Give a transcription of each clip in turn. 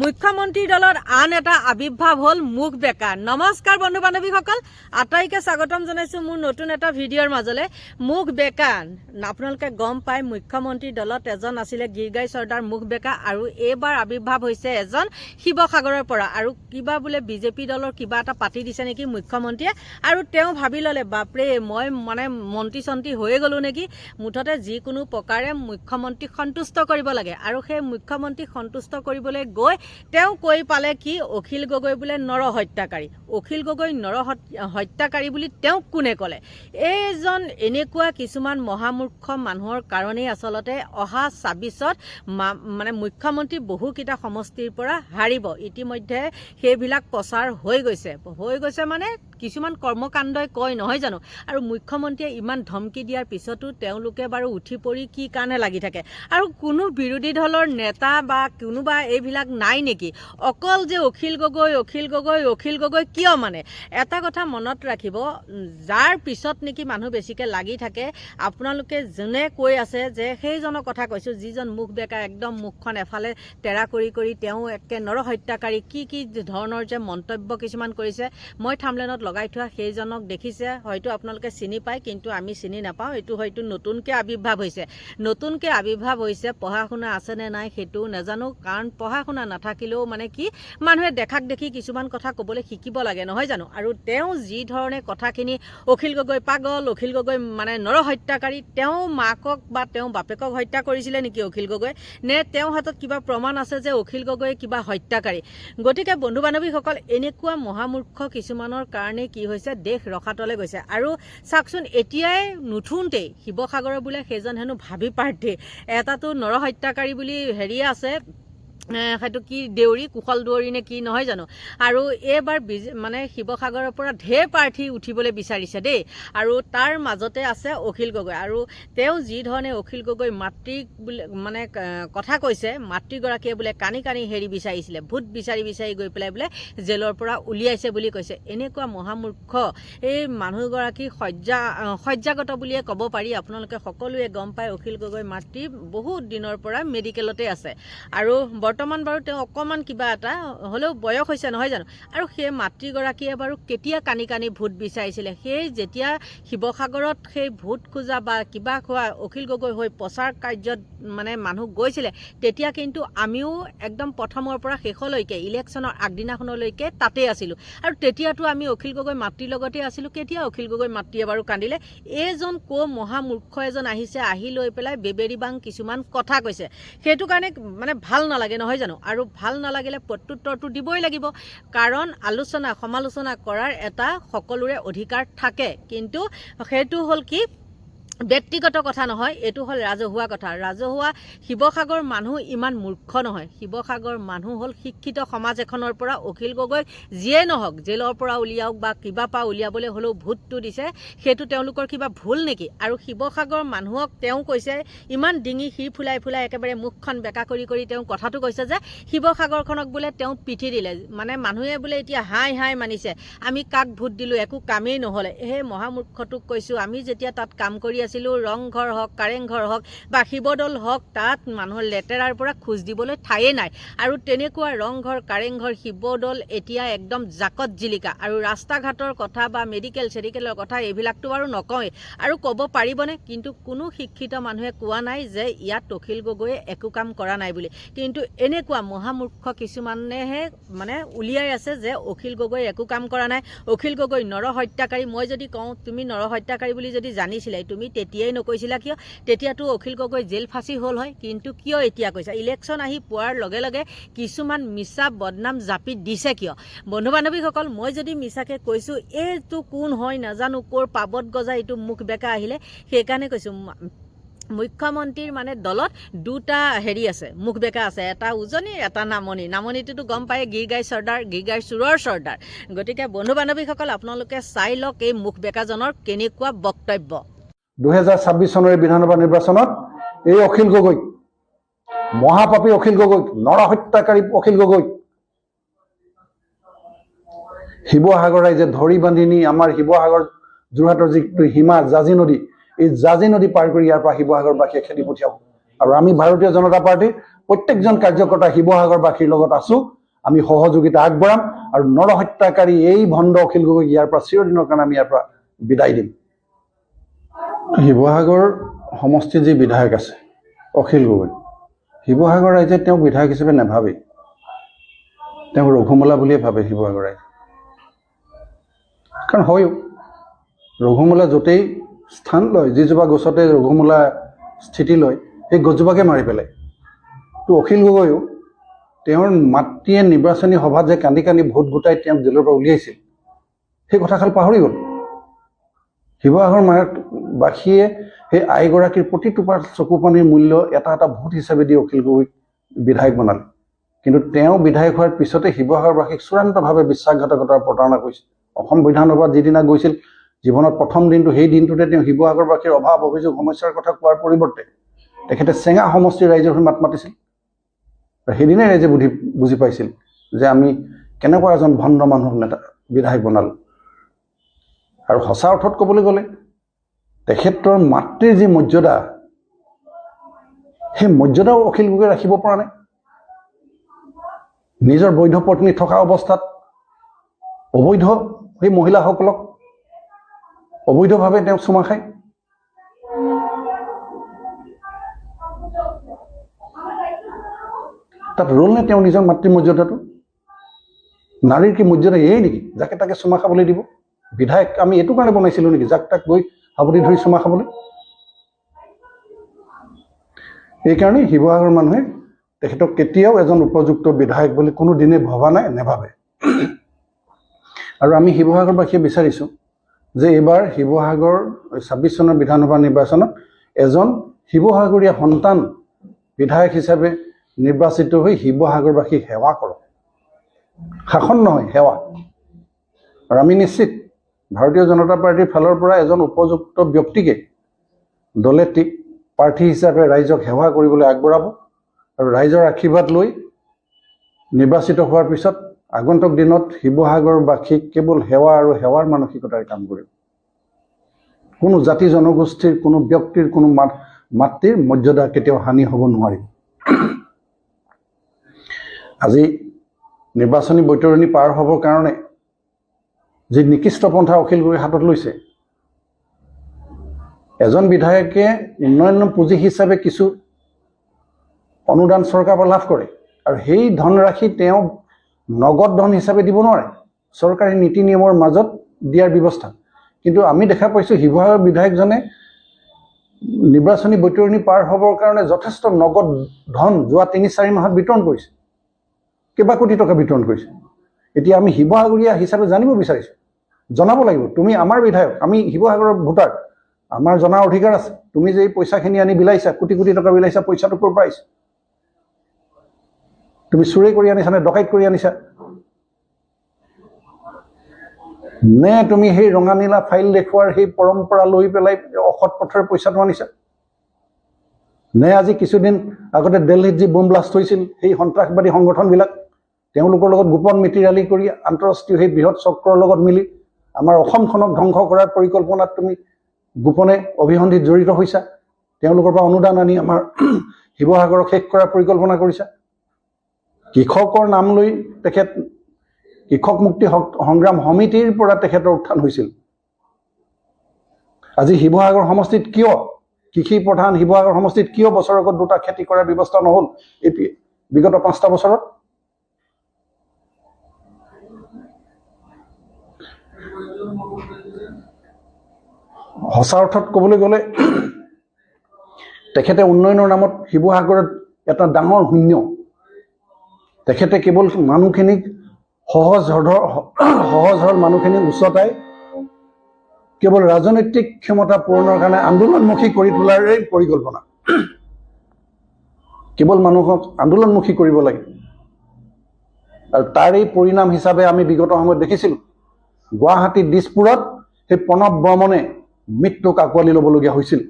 মুখ্যমন্ত্ৰী দলৰ আন এটা আবিৰ্ভাৱ হ'ল মুখ বেকা। নমস্কাৰ বন্ধু বান্ধৱীসকল, আটাইকে স্বাগতম জনাইছো মোৰ নতুন এটা ভিডিঅ'ৰ মাজলে। মুখ বেকা আপোনালোকে গম পায়, মুখ্যমন্ত্ৰী দলত এজন আছিলে গিৰগাই চৰ্দাৰ মুখ বেকা, আৰু এইবাৰ আবিৰ্ভাৱ হৈছে এজন শিৱসাগৰৰ পৰা। আৰু কিবা বোলে বিজেপি দলৰ কিবা এটা পাতি দিছে নেকি মুখ্যমন্ত্ৰীয়ে, আৰু তেওঁ ভাবি ল'লে বাপৰে মই মন্ত্ৰী চন্ত্ৰী হৈয়ে গ'লো নেকি। মুঠতে যিকোনো প্ৰকাৰে মুখ্যমন্ত্ৰীক সন্তুষ্ট কৰিব লাগে, আৰু সেই মুখ্যমন্ত্ৰীক সন্তুষ্ট কৰিবলৈ গৈ তেওঁ কৈ পালে কি অখিল গগৈ বোলে নৰহত্যাকাৰী। অখিল গগৈ নৰহত্যাকাৰী বুলি তেওঁক কোনে ক'লে? এইজন এনেকুৱা কিছুমান মহামূৰ্খ মানুহৰ কাৰণেই আচলতে অহা ২৬ত মুখ্যমন্ত্ৰী বহুকেইটা সমষ্টিৰ পৰা হাৰিব। ইতিমধ্যে সেইবিলাক প্ৰচাৰ হৈ গৈছে মানে কিছুমান কৰ্মকাণ্ডই কয় নহয় জানো। আৰু মুখ্যমন্ত্ৰীয়ে ইমান ধমকি দিয়াৰ পিছতো তেওঁলোকে বাৰু উঠি পৰি কি কাৰণে লাগি থাকে? আৰু কোনো বিৰোধী দলৰ নেতা বা কোনোবা এইবিলাক নাই নেকি? অকল যে অখিল গগৈ কিয়? মানে এটা কথা মনত ৰাখিব, যাৰ পিছত নেকি মানুহ বেছিকে লাগি থাকে, আপোনালোকে যোনে কৈ আছে যে সেইজনৰ কথা কৈছোঁ, যিজন মুখ বেকা, একদম মুখখন এফালে তেৰা কৰি তেওঁ একে নৰহত্যাকাৰী কি ধৰণৰ যে মন্তব্য কিছুমান কৰিছে, মই থামলেনত লগাই থোৱা সেইজনক দেখিছে, হয়তো আপোনালোকে চিনি পায়, কিন্তু আমি চিনি নাপাওঁ। এইটো হয়তো নতুনকৈ আবিৰ্ভাৱ হৈছে। পঢ়া শুনা আছেনে নাই সেইটোও নাজানো, কাৰণ পঢ়া শুনা নাথাকিলেও মানে কি মানুহে দেখাক দেখি কিছুমান কথা ক'বলৈ শিকিব লাগে নহয় জানো। আৰু তেওঁ যি ধৰণে কথাখিনি অখিল গগৈ পাগল, অখিল গগৈ নৰহত্যাকাৰী, তেওঁ মাকক বা তেওঁ বাপেকক হত্যা কৰিছিলে নেকি অখিল গগৈ? নে তেওঁৰ হাতত কিবা প্ৰমাণ আছে যে অখিল গগৈ কিবা হত্যাকাৰী? গতিকে বন্ধু বান্ধৱীসকল, এনেকুৱা মহামূৰ্খ কিছুমানৰ কাৰণে কি হৈছে, দেশ ৰসাতলে গৈছে। আৰু চাওকচোন, এতিয়াই নুঠোঁতেই শিৱসাগৰৰ বোলে সেইজন হেনো ভাবি প্ৰাৰ্থী, এটাতো নৰহত্যাকাৰী বুলি হেৰিয়ে আছে, সেইটো কি দেউৰী, কুশল দুৱৰী নে কি নহয় জানো। আৰু এইবাৰ শিৱসাগৰৰ পৰা ঢেৰ প্ৰাৰ্থী উঠিবলৈ বিচাৰিছে দেই, আৰু তাৰ মাজতে আছে অখিল গগৈ। আৰু তেওঁ যি ধৰণে অখিল গগৈ মাতৃক বোলে কথা কৈছে, মাতৃগৰাকীয়ে বোলে কানি হেৰি বিচাৰিছিলে, ভোট বিচাৰি গৈ পেলাই বোলে জেলৰ পৰা উলিয়াইছে বুলি কৈছে। এনেকুৱা মহামূৰ্খ এই মানুহগৰাকী সজ্জাগত বুলিয়ে ক'ব পাৰি। আপোনালোকে সকলোৱে গম পায়, অখিল গগৈ মাতৃ বহুত দিনৰ পৰা মেডিকেলতে আছে, আৰু বৰ্তমান বাৰু তেওঁ অকণমান কিবা এটা হ'লেও বয়স হৈছে নহয় জানো। আৰু সেই মাতৃগৰাকীয়ে বাৰু কেতিয়া কানি ভোট বিচাৰিছিলে? সেই যেতিয়া শিৱসাগৰত সেই ভোট খোজা বা কিবা খোৱা অখিল গগৈ হৈ প্ৰচাৰ কাৰ্যত মানুহ গৈছিলে, তেতিয়া কিন্তু আমিও একদম প্ৰথমৰ পৰা শেষলৈকে ইলেকশ্যনৰ আগদিনাখনলৈকে তাতেই আছিলোঁ, আৰু তেতিয়াতো আমি অখিল গগৈ মাতৃৰ লগতে আছিলোঁ। কেতিয়া অখিল গগৈ মাতৃয়ে বাৰু কান্দিলে? এইজন মহামূৰ্খ এজন আহিছে, আহি লৈ পেলাই বেবেৰিবাং কিছুমান কথা কৈছে। সেইটো কাৰণে ভাল নালাগে নহয় জানো। আৰু ভাল নালাগিলে প্ৰত্যুত্তৰটো দিবই লাগিব, কাৰণ সমালোচনা কৰাৰ এটা সকলোৰে অধিকাৰ থাকে, কিন্তু সেইটো হ'ল কি ব্যক্তিগত কথা নহয়, এইটো হ'ল ৰাজহুৱা কথা। শিৱসাগৰ মানুহ ইমান মূৰ্খ নহয়। শিৱসাগৰ মানুহ হ'ল শিক্ষিত সমাজ এখনৰ পৰা অখিল গগৈ যিয়ে নহওক জেলৰ পৰা উলিয়াওক বা কিবা পৰা উলিয়াবলৈ হ'লেও ভোটটো দিছে, সেইটো তেওঁলোকৰ কিবা ভুল নেকি? আৰু শিৱসাগৰ মানুহক তেওঁ কৈছে, ইমান ডিঙি শিৰ ফুলাই একেবাৰে মুখখন বেকা কৰি তেওঁ কথাটো কৈছে যে শিৱসাগৰখনক বোলে তেওঁ পিঠি দিলে, মানুহে বোলে এতিয়া হাই মানিছে, আমি কাক ভোট দিলোঁ, একো কামেই নহ'লে। সেই মহামূৰ্খটোক কৈছোঁ, আমি যেতিয়া তাত কাম কৰি আছিলোঁ, ৰংঘৰ হওক, কাৰেংঘৰ হওক বা শিৱদৌল হওক, তাত মানুহৰ লেতেৰাৰ পৰা খোজ দিবলৈ ঠায়ে নাই। আৰু তেনেকুৱা ৰংঘৰ, কাৰেংঘৰ, শিৱদৌল এতিয়া একদম জাকত জিলিকা। আৰু ৰাস্তা ঘাটৰ কথা বা চেডিকেলৰ কথা এইবিলাকতো বাৰু নকওঁৱেই, আৰু ক'ব পাৰিবনে? কিন্তু কোনো শিক্ষিত মানুহে কোৱা নাই যে ইয়াত অখিল গগৈয়ে একো কাম কৰা নাই বুলি। কিন্তু এনেকুৱা মহামূৰ্খ কিছুমানেহে উলিয়াই আছে যে অখিল গগৈ একো কাম কৰা নাই, অখিল গগৈ নৰহত্যাকাৰী। মই যদি কওঁ তুমি নৰহত্যাকাৰী বুলি যদি জানিছিলাই, তুমি তেতিয়াই নকৈছিলা কিয়? তেতিয়াতো অখিল গগৈ জেল ফাঁচি হ'ল হয়, কিন্তু কিয় এতিয়া কৈছা? ইলেকশ্যন আহি পোৱাৰ লগে লগে কিছুমান মিছা বদনাম জাপি দিছে কিয়? বন্ধু বান্ধৱীসকল, মই যদি মিছাকৈ কৈছোঁ, এইটো কোন হয় নাজানো, ক'ৰ পাবত গজা এইটো মুখ বেকা আহিলে, সেইকাৰণে কৈছোঁ। মুখ্যমন্ত্ৰীৰ দলত দুটা হেৰি আছে, মুখ বেকা আছে, এটা উজনিৰ, এটা নামনিটোতো গম পায়, গিৰগাই চোৰৰ চৰ্দাৰ। গতিকে বন্ধু বান্ধৱীসকল, আপোনালোকে চাই লওক এই মুখ বেকাজনৰ কেনেকুৱা বক্তব্য। 2026 চনৰ বিধানসভা নিৰ্বাচনত এই অখিল গগৈ, মহাপাপী অখিল গগৈ, নৰহত্যাকাৰী অখিল গগৈ, শিৱসাগৰ ৰাইজে ধৰি বান্ধি নি আমাৰ শিৱসাগৰ যোৰহাটৰ যিটো সীমা জাঁজি নদী, এই জাঁজি নদী পাৰ কৰি ইয়াৰ পৰা শিৱসাগৰবাসীয়ে খেদি পঠিয়াব। আৰু আমি ভাৰতীয় জনতা পাৰ্টি প্ৰত্যেকজন কাৰ্যকৰ্তা শিৱসাগৰবাসীৰ লগত আছো আমি সহযোগিতা আগবঢ়াম আৰু নৰহত্যাকাৰী এই ভণ্ড অখিল গগৈক ইয়াৰ পৰা চিৰদিনৰ কাৰণে আমি ইয়াৰ পৰা বিদায় দিম শিৱসাগৰ সমষ্টিৰ যি বিধায়ক আছে অখিল গগৈ শিৱসাগৰ ৰাইজে তেওঁক বিধায়ক হিচাপে নাভাবে তেওঁক ৰঘুমলা বুলিয়ে ভাবে শিৱসাগৰ ৰাইজে কাৰণ হয়ো ৰঘুমলা য'তেই স্থান লয় যিজোপা গছতে ৰঘুমলা স্থিতি লয় সেই গছজোপাকে মাৰি পেলায় তো অখিল গগৈও তেওঁৰ মাতৃয়ে নিৰ্বাচনী সভাত যে কান্দি কান্দি ভোট গোটাই তেওঁক জেলৰ পৰা উলিয়াইছিল সেই কথাষাৰ পাহৰি গ'ল শিৱসাগৰ বাসীয়ে সেই আইগৰাকীৰ প্ৰতিটোপাৰ চকুপানীৰ মূল্য এটা এটা ভোট হিচাপে দি অখিল গগৈক বিধায়ক বনালে কিন্তু তেওঁ বিধায়ক হোৱাৰ পিছতে শিৱসাগৰবাসীক চূড়ান্তভাৱে বিশ্বাসঘাতকতাৰ প্ৰতাৰণা কৰিছিল অসম বিধানসভাত যিদিনা গৈছিল জীৱনত প্ৰথম দিনটো সেই দিনটোতে তেওঁ শিৱসাগৰবাসীৰ অভাৱ অভিযোগ সমস্যাৰ কথা কোৱাৰ পৰিৱৰ্তে তেখেতে চেঙা সমষ্টিৰ ৰাইজৰ হৈ মাত মাতিছিল আৰু সেইদিনাই ৰাইজে বুজি পাইছিল যে আমি কেনেকুৱা এজন ভণ্ড মানুহক নেতা বিধায়ক বনালোঁ আৰু সঁচা অৰ্থত ক'বলৈ গ'লে তেখেতৰ মাতৃৰ যি মৰ্যাদা সেই মৰ্যাদাও অখিল গগৈয়ে ৰাখিব পৰা নাই নিজৰ বৈধ পত্নী থকা অৱস্থাত অবৈধ সেই মহিলাসকলক অবৈধভাৱে তেওঁ চুমা খায় তাত ৰ'ল নে তেওঁ নিজৰ মাতৃ মৰ্যাদাটো নাৰীৰ কি মৰ্যাদা এয়ে নেকি যাকে তাকে চুমা খাবলৈ দিব বিধায়ক আমি এইটো কাৰণে বনাইছিলোঁ নেকি যাক তাক গৈ সাৱটি ধৰি চুমা খাবলৈ এইকাৰণে শিৱসাগৰ মানুহে তেখেতক কেতিয়াও এজন উপযুক্ত বিধায়ক বুলি কোনো দিনে ভবা নাই নেভাবে আৰু আমি শিৱসাগৰবাসীয়ে বিচাৰিছোঁ যে এইবাৰ শিৱসাগৰ ২৬ চনৰ বিধানসভা নিৰ্বাচনত এজন শিৱসাগৰীয়া সন্তান বিধায়ক হিচাপে নিৰ্বাচিত হৈ শিৱসাগৰবাসীক সেৱা কৰক শাসন নহয় সেৱা আৰু আমি নিশ্চিত ভাৰতীয় জনতা পাৰ্টীৰ ফালৰ পৰা এজন উপযুক্ত ব্যক্তিকে দলে প্ৰাৰ্থী হিচাপে ৰাইজক সেৱা কৰিবলৈ আগবঢ়াব আৰু ৰাইজৰ আশীৰ্বাদ লৈ নিৰ্বাচিত হোৱাৰ পিছত আগন্তুক দিনত শিৱসাগৰবাসীক কেৱল সেৱা আৰু সেৱাৰ মানসিকতাৰে কাম কৰিব কোনো জাতি জনগোষ্ঠীৰ কোনো ব্যক্তিৰ কোনো মাতৃৰ মৰ্যাদা কেতিয়াও হানি হ'ব নোৱাৰিব আজি নিৰ্বাচনী বৈতৰণি পাৰ হ'বৰ কাৰণে যি নিকৃষ্ট পন্থা অখিল গগৈৰ হাতত লৈছে এজন বিধায়কে উন্নয়ন পুঁজি হিচাপে কিছু অনুদান চৰকাৰৰ পৰা লাভ কৰে আৰু সেই ধনৰাশি তেওঁ নগদ ধন হিচাপে দিব নোৱাৰে চৰকাৰী নীতি নিয়মৰ মাজত দিয়াৰ ব্যৱস্থা কিন্তু আমি দেখা পাইছোঁ শিৱসাগৰ বিধায়কজনে নিৰ্বাচনী বৈতৰণি পাৰ হ'বৰ কাৰণে যথেষ্ট নগদ ধন যোৱা ৩-৪ মাহত বিতৰণ কৰিছে কেইবা কোটি টকা বিতৰণ কৰিছে এতিয়া আমি শিৱসাগৰীয়া হিচাপে জানিব বিচাৰিছোঁ জনাব লাগিব তুমি আমাৰ বিধায়ক আমি শিৱসাগৰৰ ভোটাৰ আমাৰ জনাৰ অধিকাৰ আছে তুমি যে এই পইচাখিনি আনি বিলাইছা কোটি কোটি টকা বিলাইছা পইচাটো ক'ৰ পৰা আহিছে তুমি চুৰি কৰি আনিছা নে ডকাইত কৰি আনিছা নে তুমি সেই ৰঙা নীলা ফাইল দেখুৱাৰ সেই পৰম্পৰা লৈ পেলাই অসৎ পথেৰে পইচাটো আনিছা নে আজি কিছুদিন আগতে দিল্লীত যি বোম ব্লাষ্ট হৈছিল সেই সন্ত্ৰাসবাদী সংগঠনবিলাক তেওঁলোকৰ লগত গোপন মিতিৰালি কৰি আন্তঃৰাষ্ট্ৰীয় সেই বৃহৎ চক্ৰৰ লগত মিলি আমাৰ অসমখনক ধ্বংস কৰাৰ পৰিকল্পনাত তুমি গোপনে অভিসন্ধিত জড়িত হৈছা তেওঁলোকৰ পৰা অনুদান আনি আমাৰ শিৱসাগৰক শেষ কৰাৰ পৰিকল্পনা কৰিছা কৃষকৰ নাম লৈ তেখেত কৃষক মুক্তি সংগ্ৰাম সমিতিৰ পৰা তেখেতৰ উত্থান হৈছিল আজি শিৱসাগৰ সমষ্টিত কিয় কৃষি প্ৰধান শিৱসাগৰ সমষ্টিত কিয় বছৰৰ আগত 2টা খেতি কৰাৰ ব্যৱস্থা নহ'ল এই বিগত 5টা বছৰত সঁচা অৰ্থত ক'বলৈ গ'লে তেখেতে উন্নয়নৰ নামত শিৱসাগৰত এটা ডাঙৰ শূন্য তেখেতে কেৱল মানুহখিনিক সহজ সৰল মানুহখিনিক উচ্চতাই কেৱল ৰাজনৈতিক ক্ষমতা পূৰণৰ কাৰণে আন্দোলনমুখী কৰি তোলাৰেই পৰিকল্পনা কেৱল মানুহক আন্দোলনমুখী কৰিব লাগে আৰু তাৰেই পৰিণাম হিচাপে আমি বিগত সময়ত দেখিছিলোঁ গুৱাহাটী দিছপুৰত সেই প্ৰণৱ বৰ্মনে মৃত্যুক আঁকোৱালি ল'বলগীয়া হৈছিল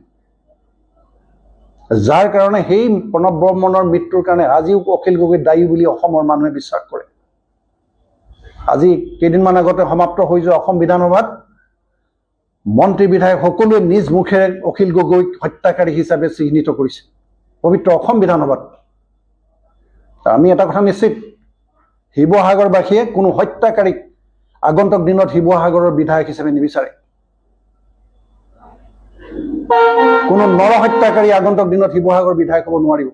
যাৰ কাৰণে সেই প্ৰণৱ বৰ্মনৰ মৃত্যুৰ কাৰণে আজিও অখিল গগৈ দায়ী বুলি অসমৰ মানুহে বিশ্বাস কৰে আজি কেইদিনমান আগতে সমাপ্ত হৈ যোৱা অসম বিধানসভাত মন্ত্ৰী বিধায়ক সকলোৱে নিজ মুখেৰে অখিল গগৈক হত্যাকাৰী হিচাপে চিহ্নিত কৰিছে পবিত্ৰ অসম বিধানসভাত আমি এটা কথা নিশ্চিত, শিৱসাগৰবাসীয়ে কোনো হত্যাকাৰীক আগন্তুক দিনত শিৱসাগৰৰ বিধায়ক হিচাপে নিবিচাৰে। কোনো নৰহত্যাকাৰী আগন্তুক দিনত শিৱসাগৰ বিধায়ক হ'ব নোৱাৰিব।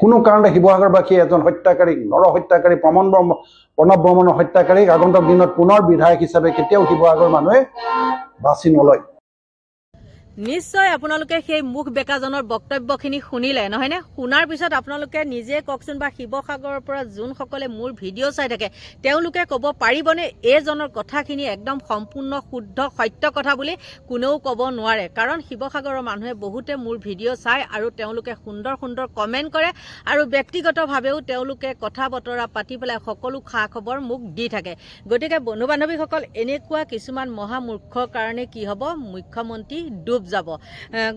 কোনো কাৰণতে শিৱসাগৰবাসীয়ে এজন হত্যাকাৰীক, নৰহত্যাকাৰী, প্ৰণৱ বৰ্মনৰ হত্যাকাৰীক আগন্তুক দিনত পুনৰ বিধায়ক হিচাপে কেতিয়াও শিৱসাগৰ মানুহে বাছি নলয়। নিশ্চয় আপোনালোকে সেই মুখ বেকাজনৰ বক্তব্যখিনি শুনিলে নহয়নে? শুনাৰ পিছত আপোনালোকে নিজে কওকচোন, বা শিৱসাগৰৰ পৰা যোনসকলে মোৰ ভিডিঅ' চাই থাকে তেওঁলোকে ক'ব পাৰিবনে এইজনৰ কথাখিনি একদম সম্পূৰ্ণ শুদ্ধ সত্য কথা বুলি? কোনেও ক'ব নোৱাৰে, কাৰণ শিৱসাগৰৰ মানুহে বহুতে মোৰ ভিডিঅ' চায় আৰু তেওঁলোকে সুন্দৰ সুন্দৰ কমেণ্ট কৰে আৰু ব্যক্তিগতভাৱেও তেওঁলোকে কথা বতৰা পাতি পেলাই সকলো খা খবৰ মোক দি থাকে। গতিকে বন্ধু বান্ধৱীসকল, এনেকুৱা কিছুমান মহামূৰ্খৰ কাৰণে কি হ'ব, মুখ্যমন্ত্ৰী ডুব যাব।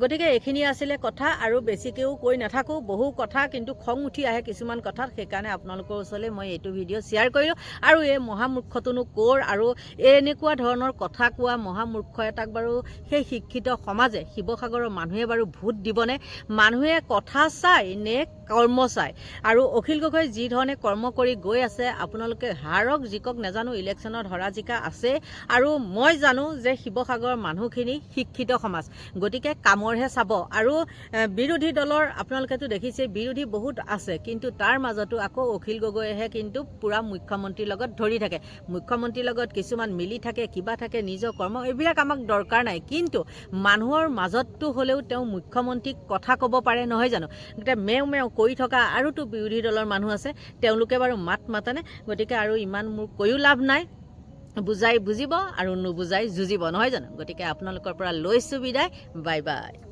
গতিকে এইখিনি আছিলে কথা, আৰু বেছিকেও কৈ নাথাকোঁ, বহু কথা কিন্তু খং উঠি আহে কিছুমান কথাত, সেইকাৰণে আপোনালোকৰ ওচৰলৈ মই এইটো ভিডিঅ' শ্বেয়াৰ কৰিলোঁ। আৰু এই মহামূৰ্খটোনো ক'ৰ, আৰু এনেকুৱা ধৰণৰ কথা কোৱা মহামূৰ্খ এটাক বাৰু সেই শিক্ষিত সমাজে, শিৱসাগৰৰ মানুহে বাৰু ভোট দিবনে? মানুহে কথা চায় নে কৰ্ম চায়? আৰু অখিল গগৈ যি ধৰণে কৰ্ম কৰি গৈ আছে, আপোনালোকে হাৰক জিকক নাজানো, ইলেকশ্যনত হৰা জিকা আছে, আৰু মই জানো যে শিৱসাগৰৰ মানুহখিনি শিক্ষিত সমাজ, গতিকে কামৰহে চাব। আৰু বিৰোধী দলৰ আপোনালোকেতো দেখিছে বিৰোধী বহুত আছে, কিন্তু তাৰ মাজতো আকৌ অখিল গগৈহে কিন্তু পূৰা মুখ্যমন্ত্ৰীৰ লগত ধৰি থাকে। মুখ্যমন্ত্ৰীৰ লগত কিছুমান মিলি থাকে, কিবা থাকে, নিজৰ কৰ্ম, এইবিলাক আমাক দৰকাৰ নাই, কিন্তু মানুহৰ মাজততো হ'লেও তেওঁ মুখ্যমন্ত্ৰীক কথা ক'ব পাৰে নহয় জানো? গতিকে মেও মেও কৰি থকা আৰুতো বিৰোধী দলৰ মানুহ আছে, তেওঁলোকে বাৰু মাত মাতেনে? গতিকে আৰু ইমান মোৰ কৈও লাভ নাই, বুজাই বুজিব আৰু নুবুজাই যুঁজিব নহয় জানো? গতিকে আপোনালোকৰ পৰা লৈছোঁ বিদায়, বাই বাই।